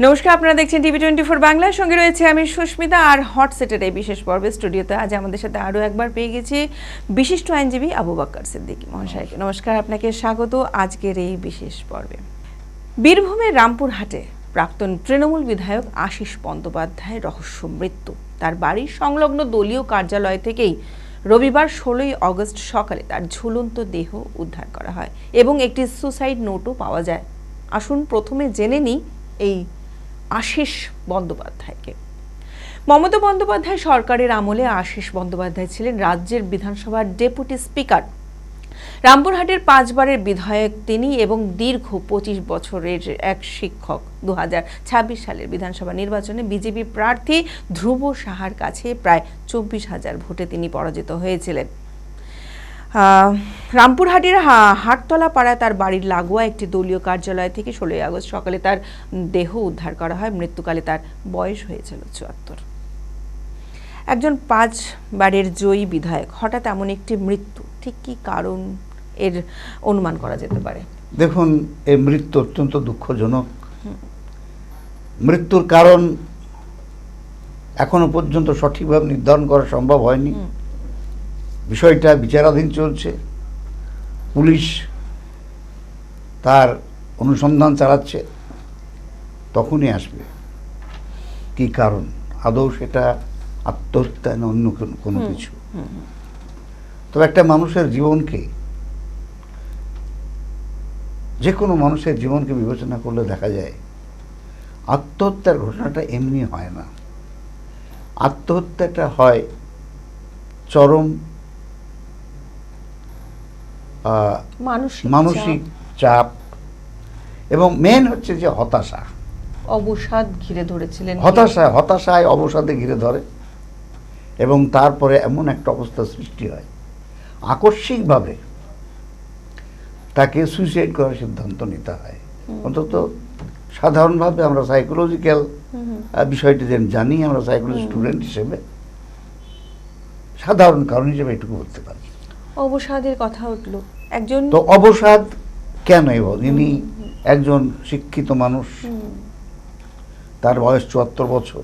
নমস্কার, আপনারা দেখছেন টিভি24 বাংলার সঙ্গে রয়েছে আমি সুস্মিতা। আর হট সেটের এই বিশেষ পর্বে স্টুডিওতে আজ আমাদের সাথে আরও একবার পেয়ে গেছি বিশিষ্ট আইনজীবী আবু বকর সিদ্দিকী মহাশয়কে। নমস্কার, আপনাকে স্বাগত আজকের এই বিশেষ পর্বে। বীরভূমের রামপুরহাটে প্রাক্তন তৃণমূল বিধায়ক আশিস বন্দ্যোপাধ্যায়ের রহস্য মৃত্যু। তার বাড়ির সংলগ্ন দলীয় কার্যালয় থেকেই রবিবার 16ই অগস্ট সকালে তার ঝুলন্ত দেহ উদ্ধার করা হয় এবং একটি সুসাইড নোটও পাওয়া যায়। আসুন প্রথমে জেনে নিই এই আশিস বন্দ্যোপাধ্যায়কে। মমতা বন্দ্যোপাধ্যায় সরকারের আমলে আশিস বন্দ্যোপাধ্যায় ছিলেন রাজ্যের বিধানসভার ডেপুটি স্পিকার। রামপুরহাটের 5 বারের বিধায়ক তিনি এবং দীর্ঘ 25 বছরের এক শিক্ষক। 2026 সালের বিধানসভা নির্বাচনে বিজেপি প্রার্থী ধ্রুব সাহার কাছে প্রায় 24,000 ভোটে তিনি পরাজিত হয়েছিলেন। রামপুরহাটের হাটতলা পাড়ায় তার বাড়ির লাগোয়া একটি দলীয় কার্যালয় থেকে 16ই আগস্ট সকালে তার দেহ উদ্ধার করা হয়। মৃত্যুকালে তার বয়স হয়েছিল 74। একজন 5 বারের জয়ী বিধায়ক হঠাৎ এমন একটি মৃত্যু, ঠিক কি কারণ এর অনুমান করা যেতে পারে? দেখুন, এই মৃত্যু অত্যন্ত দুঃখজনক। মৃত্যুর কারণ এখনো পর্যন্ত সঠিকভাবে নির্ধারণ করা সম্ভব হয়নি। বিষয়টা বিচারাধীন চলছে। পুলিশ তার অনুসন্ধান চালাচ্ছে, তখনই আসবে কি কারণ, আদৌ সেটা আত্মহত্যা না অন্য কোনো কিছু। তবে একটা মানুষের জীবনকে, যে কোনো মানুষের জীবনকে বিবেচনা করলে দেখা যায় আত্মহত্যার ঘটনাটা এমনি হয় না। আত্মহত্যাটা হয় চরম মানসিক চাপ এবং মেন হচ্ছে যে হতাশা, অবসাদ ঘিরে ধরেছিলেন। হতাশায় অবসাদে ঘিরে ধরে এবং তারপরে এমন একটা অবস্থা সৃষ্টি হয়, আকস্মিকভাবে তাকে সুইসাইড করার সিদ্ধান্ত নিতে হয়। অন্তত সাধারণভাবে আমরা সাইকোলজিক্যাল বিষয়টি জানি, আমরা সাইকোলজি স্টুডেন্ট হিসেবে সাধারণ কারণ হিসেবে এটুকু বলতে পারি। অবসাদের কথা উঠলো, একজন তো অবসাদ কেন? ইনি একজন শিক্ষিত মানুষ, তার বয়স 74 বছর,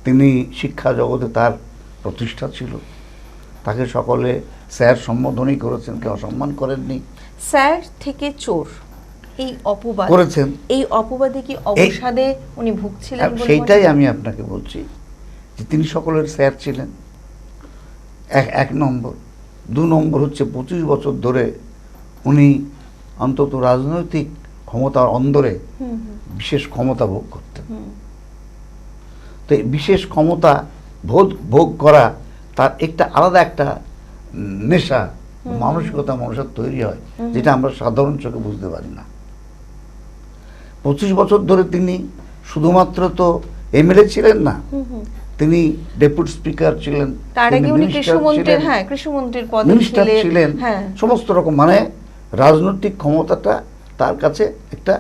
তিনি শিক্ষা জগতে তার প্রতিষ্ঠা ছিল, তাকে সকলে স্যার সম্বোধনই করেছেন, কেউ অসম্মান করেননি। স্যার থেকে চোর এই অপবাদ করেছেন। এই অপবাদে কি অবসাদে উনি ভুগছিলেন? সেইটাই আমি আপনাকে বলছি যে তিনি সকলের স্যার ছিলেন, এক নম্বর। 2 নম্বর হচ্ছে 25 বছর ধরে উনি অন্তত রাজনৈতিক ক্ষমতার অন্দরে বিশেষ ক্ষমতা ভোগ করতেন। তো এই বিশেষ ক্ষমতা ভোগ করা তার একটা আলাদা একটা নেশা, মানসিকতা মানুষের তৈরি হয়, যেটা আমরা সাধারণ চোখে বুঝতে পারি না। 25 বছর ধরে তিনি শুধুমাত্র তো এমএলএ ছিলেন না, তিনি ডেপুটি স্পিকার ছিলেন, মিনিস্টার ছিলেন, সমস্ত রকম, মানে রাজনৈতিক ক্ষমতাটা তার কাছে একটা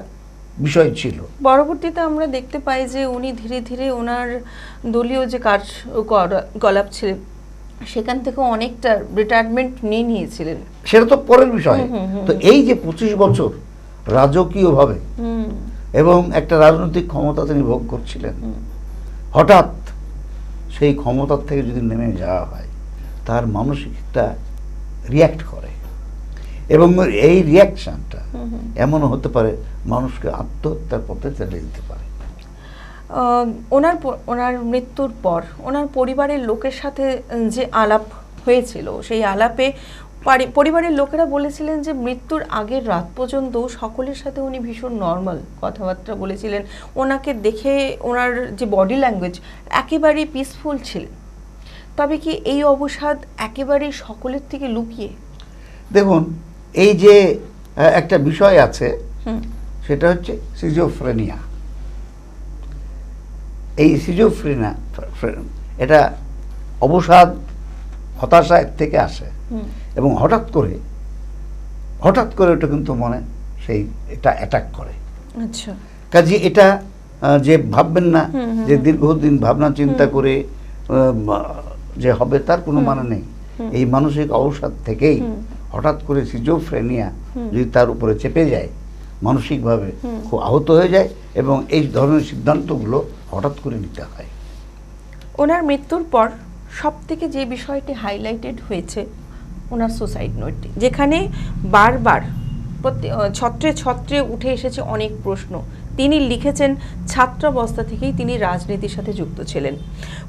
বিষয় ছিল। পরবর্তীতে আমরা দেখতে পাই যে উনি ধীরে ধীরে ওনার দলীয় যে কার্যকলাপ ছিলেন সেখান থেকে অনেকটা রিটায়ারমেন্ট নিয়েছিলেন, সেটা তো পরের বিষয়। তো এই যে 25 বছর রাজকীয়ভাবে এবং একটা রাজনৈতিক ক্ষমতা তিনি ভোগ করছিলেন, হঠাৎ সেই ক্ষমতার থেকে যদি নেমে যাওয়া হয়, তার মানসিক একটা রিয়্যাক্ট করে এবং এই রিয়াকশনটা এমনও হতে পারে মানুষকে আত্মহত্যার পথে ঠেলে দিতে পারে। ওনার মৃত্যুর পর ওনার পরিবারের লোকের সাথে যে আলাপ হয়েছিল, সেই আলাপে পরিবারের লোকেরা বলেছিলেন যে মৃত্যুর আগের রাত পর্যন্ত সকলের সাথে উনি ভীষণ নর্মাল কথাবার্তা বলেছিলেন। ওনাকে দেখে ওনার যে বডি ল্যাঙ্গুয়েজ একেবারেই পিসফুল ছিলেন। তবে কি এই অবসাদ একেবারেই সকলের থেকে লুকিয়ে? দেখুন, এই যে একটা বিষয় আছে, সেটা হচ্ছে সিজোফ্রেনিয়া। এই সিজোফ্রেনিয়া এটা অবসাদ, হতাশা থেকে আসে এবং হঠাৎ করে ওটা কিন্তু মনে সেই এটা অ্যাটাক করে। আচ্ছা, কাজে এটা যে ভাববেন না যে দীর্ঘদিন ভাবনা চিন্তা করে যে হবে, তার কোনো মানে নেই। এই মানসিক অবসাদ থেকেই হঠাৎ করে সিজোফ্রেনিয়া যদি তার উপরে চেপে যায়, মানসিকভাবে খুব আহত হয়ে যায় এবং এই ধরনের সিদ্ধান্তগুলো হঠাৎ করে নিতে হয়। ওনার মৃত্যুর পর সবথেকে যে বিষয়টি হাইলাইটেড হয়েছে ওনার সুসাইড নোটটি, যেখানে বারবার ছত্রে ছত্রে উঠে এসেছে অনেক প্রশ্ন। তিনি লিখেছেন ছাত্রাবস্থা থেকেই তিনি রাজনীতির সাথে যুক্ত ছিলেন,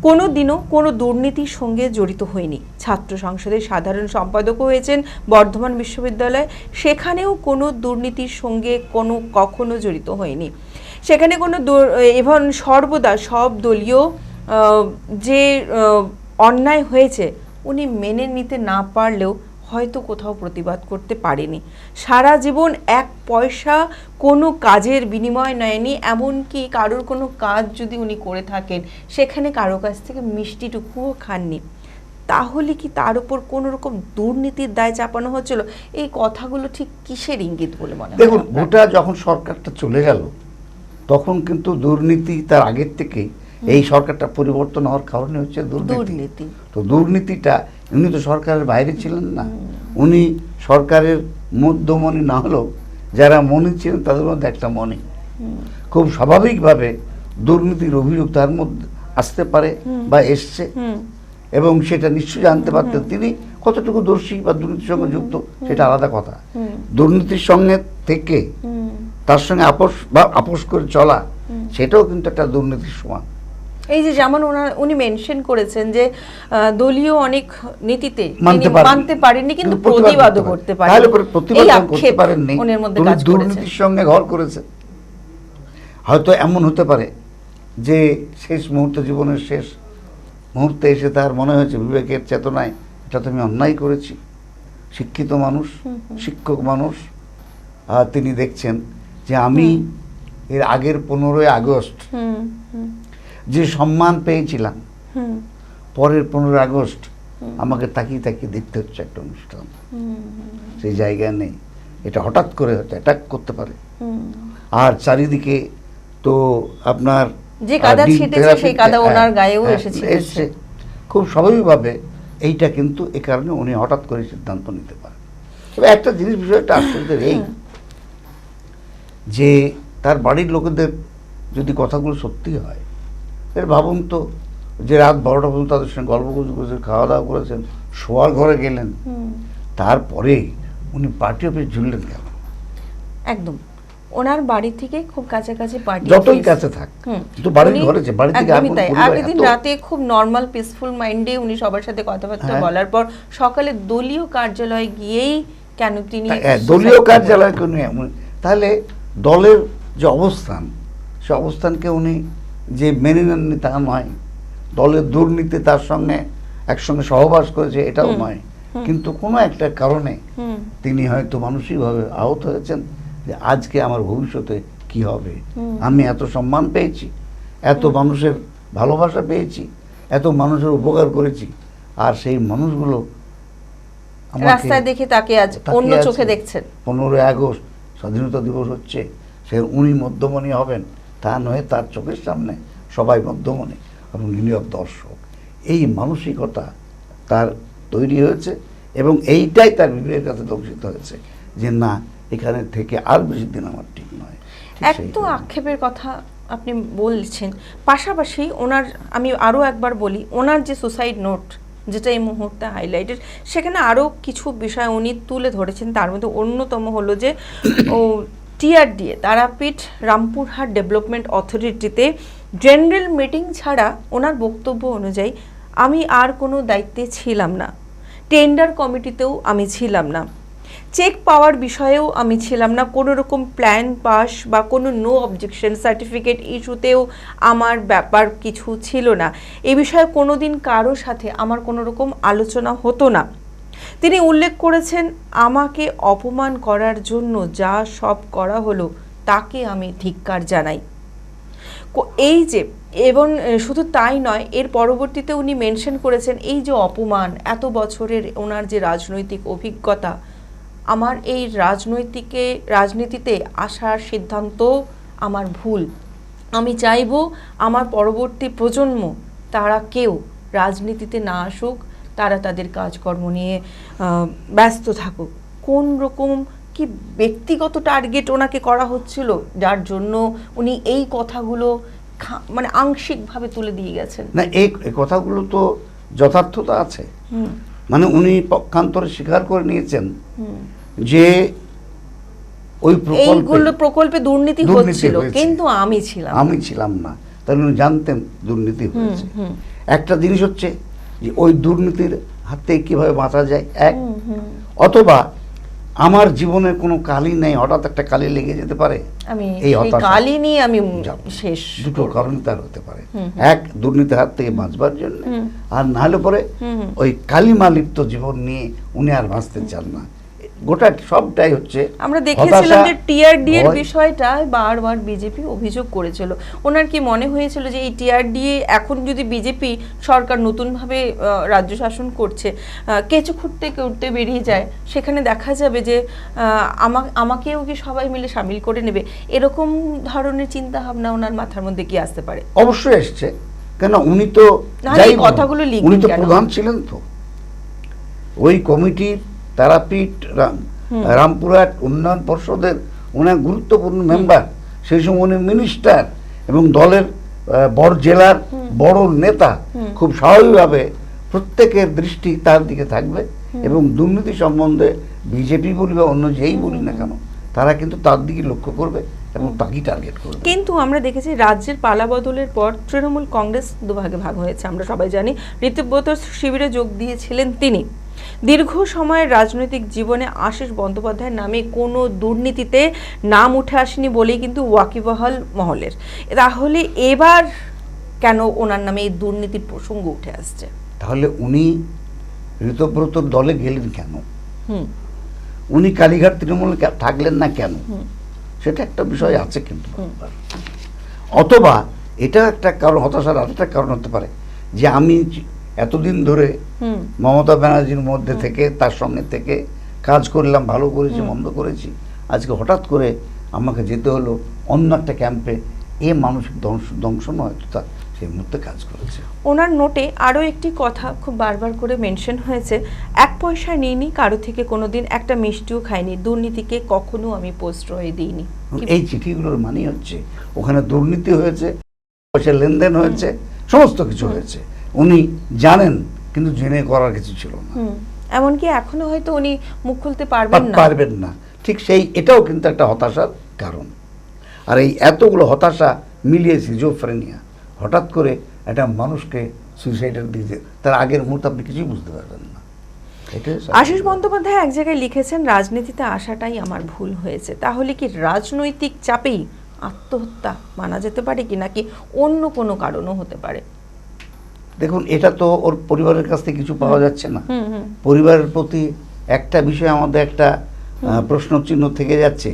কোনো দিনও কোনো দুর্নীতির সঙ্গে জড়িত হয়নি। ছাত্র সংসদের সাধারণ সম্পাদকও হয়েছেন বর্ধমান বিশ্ববিদ্যালয়, সেখানেও কোনো দুর্নীতির সঙ্গে কখনো জড়িত হয়নি। সেখানে কোনো এবং সর্বদা সব দলীয় যে অন্যায় হয়েছে উনি মেনে নিতে না পারলেও হয়তো কোথাও প্রতিবাদ করতে পারেনি। সারা জীবন এক পয়সা কোনো কাজের বিনিময় নেয়নি, এমনকি কারোর কোনো কাজ যদি উনি করে থাকেন সেখানে কারো কাছ থেকে মিষ্টিটুকুও খাননি। তাহলে কি তার উপর কোনো রকম দুর্নীতির দায় চাপানো হচ্ছিল? এই কথাগুলো ঠিক কিসের ইঙ্গিত বলে মনে হয়? দেখুন, গোটা যখন সরকারটা চলে গেল তখন কিন্তু দুর্নীতি তার আগের থেকেই, এই সরকারটা পরিবর্তন হওয়ার কারণে হচ্ছে দুর্নীতি। তো দুর্নীতিটা, উনি তো সরকারের বাইরে ছিলেন না, উনি সরকারের মধ্যমণি না হলেও যারা মণি ছিলেন তাদের মধ্যে একটা মণি। খুব স্বাভাবিকভাবে দুর্নীতির অভিযোগ তার মধ্যে আসতে পারে বা এসছে, এবং সেটা নিশ্চয়ই জানতে পারতেন তিনি কতটুকু দোষী বা দুর্নীতির সঙ্গে যুক্ত, সেটা আলাদা কথা। দুর্নীতির সঙ্গে থেকে তার সঙ্গে আপোষ করে চলা, সেটাও কিন্তু একটা দুর্নীতির সমান। এই যে যেমন উনি মেনশন করেছেন যে দলীয় অনেক নীতিতে মানতে পারেননি, কিন্তু প্রতিবাদও করতে পারেন। তাহলে প্রতিবাদ করতে পারেননি, দুর্নীতির সঙ্গে ঘর করেছে। হয়তো এমন হতে পারে যে শেষ মুহূর্তে, জীবনের শেষ মুহূর্তে এসে তার মনে হয়েছে বিবেকের চেতনায় এটা তো আমি অন্যায় করেছি। শিক্ষিত মানুষ, শিক্ষক মানুষ, তিনি দেখছেন যে আমি এর আগের 15ই আগস্ট যে সম্মান পেয়েছিলাম, পরের 15 আগস্ট আমাকে তাকিয়ে তাকিয়ে দেখতে হচ্ছে একটা অনুষ্ঠান, সেই জায়গায় নেই। এটা হঠাৎ করে হয়তো অ্যাটাক করতে পারে। আর চারিদিকে তো আপনার যে কাদা ছিটেছে সেই কাদা ওনার গায়েও এসেছে। খুব স্বাভাবিকভাবে এইটা কিন্তু এই কারণে উনি হঠাৎ করে সিদ্ধান্ত নিতে পারেন। তবে একটা জিনিস, বিষয়টা আশ্চর্যের এই যে তার বাড়ির লোকেদের যদি কথাগুলো সত্যি হয়, এর ভাবুন তো যে রাত 12টা পর্যন্ত তাদের সঙ্গে গল্প করেছেন, খাওয়া দাওয়া করেছেন, শোয়ার ঘরে গেলেন, তারপরে উনি পার্টি অফিস ঝুললেন কেন? একদম ওনার বাড়ি থেকে খুব কাছাকাছি পার্টি, যতই কাছে থাক, কিন্তু বাড়ির ঘরে যে বাড়ি থেকে আগের দিন রাতে খুব নরমাল পিসফুল মাইন্ডে উনি সবার সাথে কথাবার্তা বলার পর সকালে দলীয় কার্যালয়ে গিয়েই কেন তিনি দলীয় কার্যালয়ে কেন? তাহলে দলের যে অবস্থান, সে অবস্থানকে উনি যে মেনে নেননি তা নয়, দলের দুর্নীতি তার সঙ্গে একসঙ্গে সহবাস করেছে এটাও নয়, কিন্তু কোনো একটা কারণে তিনি হয়তো মানসিকভাবে আহত হয়েছেন যে আজকে আমার ভবিষ্যতে কি হবে। আমি এত সম্মান পেয়েছি, এত মানুষের ভালোবাসা পেয়েছি, এত মানুষের উপকার করেছি, আর সেই মানুষগুলো রাস্তায় দেখে তাকে আজ অন্য চোখে দেখছেন। 15ই আগস্ট স্বাধীনতা দিবস হচ্ছে, সে উনি মধ্যমণি হবেন তা নয়, তার চোখের সামনে সবাই মধ্যমণি এবং নীরব দর্শক। এই মানসিকতা তার তৈরি হয়েছে এবং এইটাই তার বিবেকের কাছে দংশিত হয়েছে যে না, এখানে থেকে আর বেশি দিন আমার ঠিক নয়। এক তো আক্ষেপের কথা আপনি বলছেন, পাশাপাশি ওনার, আমি আরও একবার বলি, ওনার যে সুসাইড নোট যেটা এই মুহূর্তে হাইলাইটেড, সেখানে আরও কিছু বিষয় উনি তুলে ধরেছেন। তার মধ্যে অন্যতম হলো যে টিআরডিএ, তারাপীঠ রামপুরহাট ডেভেলপমেন্ট অথরিটিতে জেনারেল মিটিং ছাড়া ওনার বক্তব্য অনুযায়ী আমি আর কোনো দায়িত্বে ছিলাম না, টেন্ডার কমিটিতেও আমি ছিলাম না, চেক পাওয়ার বিষয়েও আমি ছিলাম না, কোনো রকম প্ল্যান পাস বা কোনো নো অবজেকশন সার্টিফিকেট ইস্যুতেও আমার ব্যাপার কিছু ছিল না। এ বিষয়ে কোনো দিন কারোর সাথে আমার কোনো রকম আলোচনা হতো না। তিনি উল্লেখ করেছেন, আমাকে অপমান করার জন্য যা সব করা হলো তাকে আমি ধিক্কার জানাই। এই যে, এবং শুধু তাই নয়, এর পরবর্তীতে উনি মেনশন করেছেন এই যে অপমান, এত বছরের ওনার যে রাজনৈতিক অভিজ্ঞতা, আমার এই রাজনীতিতে আসার সিদ্ধান্ত আমার ভুল। আমি চাইব আমার পরবর্তী প্রজন্ম তারা কেউ রাজনীতিতে না আসুক, তারা তাদের কাজকর্ম নিয়ে ব্যস্ত থাকুক। কোন রকম কি কি ব্যক্তিগত টার্গেট ওনাকে করা হচ্ছিল, যার জন্য উনি এই কথাগুলো মানে আংশিকভাবে তুলে দিয়ে গেছেন? না, এই কথাগুলো তো যথার্থতা আছে। মানে উনি পক্ষান্তরে স্বীকার করে নিয়েছেন যে ওই প্রকল্পে দুর্নীতি হচ্ছিল, কিন্তু আমি ছিলাম না। তাহলে উনি জানতেন দুর্নীতি হয়েছে। একটা জিনিস হচ্ছে যে ওই দুর্নীতির হাত থেকে কিভাবে বাঁচা যায়, এক, অথবা আমার জীবনে কোনো কালি নেই, হঠাৎ একটা কালি লেগে যেতে পারে, এই কালি নিয়ে আমি শেষ। দুটো কারণ তার হতে পারে, এক দুর্নীতির হাত থেকে বাঁচবার জন্য, আর নাহলে পরে ওই কালিমালিপ্ত জীবন নিয়ে উনি আর বাঁচতে চান না। গোটা সবটাই হচ্ছে, আমরা দেখেছিলাম যে টিআরডি এর বিষয়টা বারবার বিজেপি অভিযোগ করেছিল। ওনার কি মনে হয়েছিল যে এই টিআরডি এখন যদি বিজেপি সরকার নতুনভাবে রাজ্য শাসন করছে, কেঁচো খুঁড়তে খুঁড়তে বেরিয়ে যায়, সেখানে দেখা যাবে যে আমাকেও কি সবাই মিলে সামিল করে নেবে, এরকম ধরনের চিন্তা ভাবনা ওনার মাথার মধ্যে কি আসতে পারে? অবশ্যই এসছে, কেন উনি তো কথাগুলো উনি তো প্রধান ছিলেন। তো ওই কমিটির তারাপীঠ রামপুরহাট উন্নয়ন পর্ষদের অনেক গুরুত্বপূর্ণ মেম্বার, সেই সময় উনি মিনিস্টার এবং দলের বড় জেলার বড় নেতা। খুব স্বাভাবিকভাবে প্রত্যেকের দৃষ্টি তার দিকে থাকবে এবং দুর্নীতি সম্বন্ধে বিজেপি বলি বা অন্য যেই বলি না কেন, তারা কিন্তু তার দিকে লক্ষ্য করবে এবং তাকেই টার্গেট করবে। কিন্তু আমরা দেখেছি রাজ্যের পালাবদলের পর তৃণমূল কংগ্রেস দুভাগে ভাগ হয়েছে, আমরা সবাই জানি। ঋতব্রত শিবিরে যোগ দিয়েছিলেন তিনি। দীর্ঘ সময়ের রাজনৈতিক জীবনে আশিস বন্দ্যোপাধ্যায়ের নামে কোনো দুর্নীতিতে নাম উঠে আসেনি বলেই কিন্তু ওয়াকিবহাল মহলের। তাহলে এবার কেন ওনার নামে এই দুর্নীতির প্রসঙ্গ উঠে আসছে? তাহলে উনি ঋতব্রতর দলে গেলেন কেন? উনি কালীঘাট তৃণমূলে থাকলেন না কেন? সেটা একটা বিষয় আছে। কিন্তু অথবা এটা একটা কারণ, হতাশার আরেকটা কারণ হতে পারে যে আমি এতদিন ধরে মমতা ব্যানার্জির মধ্যে থেকে, তার সঙ্গে থেকে কাজ করলাম, ভালো করেছি মন্দ করেছি, আজকে হঠাৎ করে আমাকে যেতে হলো অন্য একটা ক্যাম্পে, এ মানসিক দংশন হয়তো তার সেই মুহূর্তে কাজ করেছে। ওনার নোটে আরও একটি কথা খুব বারবার করে মেনশন হয়েছে, 1 পয়সা নিইনি কারো থেকে, কোনোদিন একটা মিষ্টিও খাইনি, দুর্নীতিকে কখনো আমি প্রশ্রয় দিইনি। এই চিঠিগুলোর মানে হচ্ছে ওখানে দুর্নীতি হয়েছে, পয়সা লেনদেন হয়েছে, সমস্ত কিছু হয়েছে। উনি জানেন, কিন্তু জেনে করার কিছু ছিল না। এমনকি এখনো হয়তো উনি মুখ খুলতে পারবেন না। ঠিক সেই, এটাও কিন্তু একটা হতাশার কারণ। আর এই এতগুলো হতাশা মিলিয়ে সিজোফ্রেনিয়া, হঠাৎ করে একটা মানুষকে সুইসাইডের দিকে, তার আগের মুহূর্তে আপনি কিছুই বুঝতে পারবেন না। আশিস বন্দ্যোপাধ্যায় এক জায়গায় লিখেছেন, রাজনীতিতে আসাটাই আমার ভুল হয়েছে। তাহলে কি রাজনৈতিক চাপেই আত্মহত্যা মানা যেতে পারে কি, নাকি অন্য কোনো কারণও হতে পারে? দেখুন, এটা তো ওর পরিবারের কাছ থেকে কিছু পাওয়া যাচ্ছে না। পরিবারের প্রতি একটা বিষয় আমাদের একটা প্রশ্ন চিহ্ন থেকে যাচ্ছে।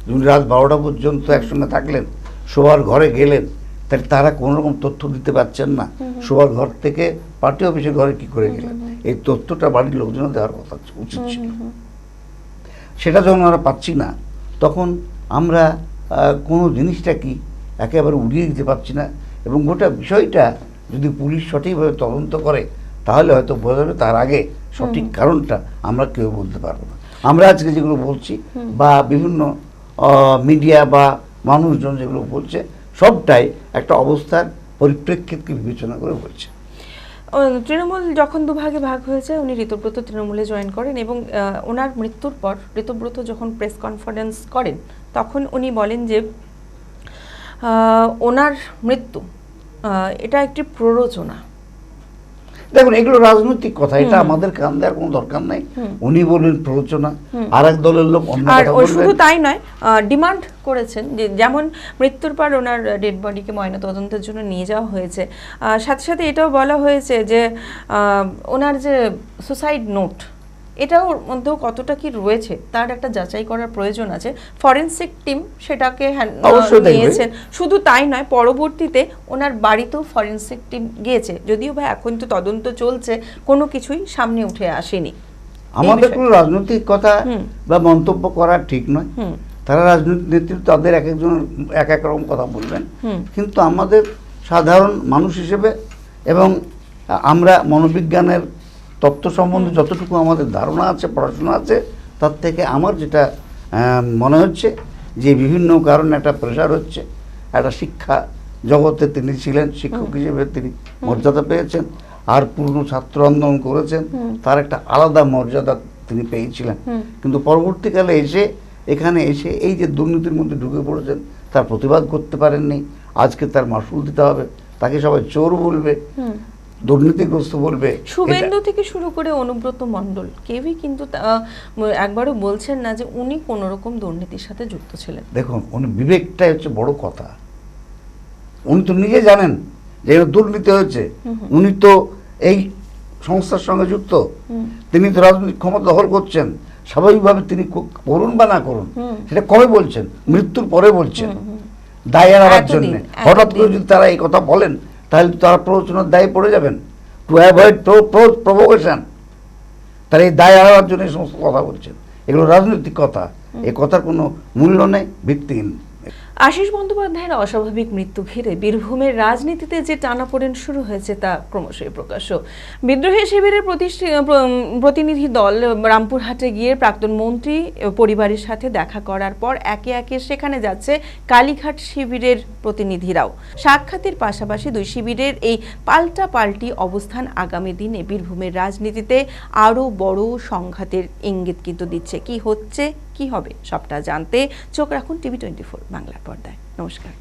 যদি রাত 12টা পর্যন্ত একসঙ্গে থাকলেন, শোবার ঘরে গেলেন, তাহলে তারা কোনো রকম তথ্য দিতে পারছেন না। শোবার ঘর থেকে পার্টি অফিসের ঘরে কি করে গেলেন, এই তথ্যটা বাড়ির লোকজনের দেওয়ার কথা উচিত ছিল। সেটা যখন আমরা পাচ্ছি না, তখন আমরা কোনো জিনিসটা কি একেবারে উড়িয়ে দিতে পারছি না। এবং গোটা বিষয়টা যদি পুলিশ সঠিকভাবে তদন্ত করে, তাহলে হয়তো বোঝা যাবে। তার আগে সঠিক কারণটা আমরা কেউ বলতে পারবো না। আমরা আজকে যেগুলো বলছি বা বিভিন্ন মিডিয়া বা মানুষজন যেগুলো বলছে, সবটাই একটা অবস্থার পরিপ্রেক্ষিতকে বিবেচনা করে বলছে। তৃণমূল যখন দুভাগে ভাগ হয়েছে, উনি ঋতব্রত তৃণমূলে জয়েন করেন এবং ওনার মৃত্যুর পর ঋতব্রত যখন প্রেস কনফারেন্স করেন, তখন উনি বলেন যে ওনার মৃত্যু এটা একটি প্ররোচনা। দেখুন, এগুলো রাজনৈতিক কথা, এটা আমাদের কান দেওয়ার কোনো দরকার নাই। উনি বললেন প্ররোচনা, আর এক দলের লোক অন্য কথা বলবেন। শুধু তাই নয়, ডিমান্ড করেছেন যে যেমন মৃত্যুর পর ওনার ডেড বডিকে ময়নাতদন্তের জন্য নিয়ে যাওয়া হয়েছে, সাথে সাথে এটাও বলা হয়েছে যে ওনার যে সুসাইড নোট, এটাও মধ্যেও কতটা কি রয়েছে তার একটা যাচাই করার প্রয়োজন আছে। ফরেনসিক টিম সেটাকে নিয়েছেন। শুধু তাই নয়, পরবর্তীতে ওনার বাড়িতেও ফরেনসিক টিম গিয়েছে, যদিও বা এখন তো তদন্ত চলছে, কোনো কিছুই সামনে উঠে আসেনি। আমাদের কোনো রাজনৈতিক কথা বা মন্তব্য করা ঠিক নয়। তারা রাজনৈতিক নেতৃত্ব, তাদের এক একজন এক এক রকম কথা বলবেন, কিন্তু আমাদের সাধারণ মানুষ হিসেবে এবং আমরা মনোবিজ্ঞানের তত্ত্ব সম্বন্ধে যতটুকু আমাদের ধারণা আছে, পড়াশোনা আছে, তার থেকে আমার যেটা মনে হচ্ছে যে বিভিন্ন কারণে একটা প্রেশার হচ্ছে, একটা শিক্ষা জগতে তিনি ছিলেন, শিক্ষক হিসেবে তিনি মর্যাদা পেয়েছেন, আর পূর্ণ ছাত্র আন্দোলন করেছেন, তার একটা আলাদা মর্যাদা তিনি পেয়েছিলেন। কিন্তু পরবর্তীকালে এখানে এসে এই যে দুর্নীতির মধ্যে ঢুকে পড়েছেন, তার প্রতিবাদ করতে পারেননি। আজকে তার মাসুল দিতে হবে, তাকে সবাই চোর বলবে, দুর্নীতিগ্রস্ত বলবে। শুভেন্দু থেকে শুরু করে অনুব্রত মণ্ডল কেউই কিন্তু একবারও বলছেন না যে উনি কোন রকম দুর্নীতির সাথে যুক্ত ছিলেন। দেখুন, উনি বিবেকটাই হচ্ছে বড় কথা। উনি তো নিজে জানেন যে দুর্নীতি হয়েছে, উনি তো এই সংস্থার সঙ্গে যুক্ত, তিনি তো রাজনৈতিক ক্ষমতা দখল করছেন। স্বাভাবিকভাবে তিনি করুন বা না করুন সেটা কবে বলছেন? মৃত্যুর পরে বলছেন, দায় এড়াবার জন্য। হঠাৎ করে যদি তারা এই কথা বলেন, তাহলে তারা প্ররোচনার দায়ে পড়ে যাবেন। টু অ্যাভয়েড প্রভোকেশন, তারা এই দায় এড়াবার জন্য এই সমস্ত কথা বলছেন। এগুলো রাজনৈতিক কথা, এই কথার কোনো মূল্য নেই, ভিত্তিহীন। আশিস বন্দ্যোপাধ্যায়ের অস্বাভাবিক মৃত্যু ঘিরে বীরভূমের রাজনীতিতে যে টানাপোড়েন শুরু হয়েছে তা ক্রমশই প্রকাশ্য। বিদ্রোহী শিবিরের প্রতিনিধি দল রামপুরহাটে গিয়ে প্রাক্তন মন্ত্রী পরিবারের সাথে দেখা করার পর একে একে সেখানে যাচ্ছে কালীঘাট শিবিরের প্রতিনিধিরাও। সাক্ষাতের পাশাপাশি দুই শিবিরের এই পাল্টাপাল্টি অবস্থান আগামী দিনে বীরভূমের রাজনীতিতে আরও বড় সংঘাতের ইঙ্গিত কিন্তু দিচ্ছে। কি হচ্ছে, কি হবে, সবটা জানতে চোখ রাখুন টিভি 24 বাংলার পর্দায়। নমস্কার।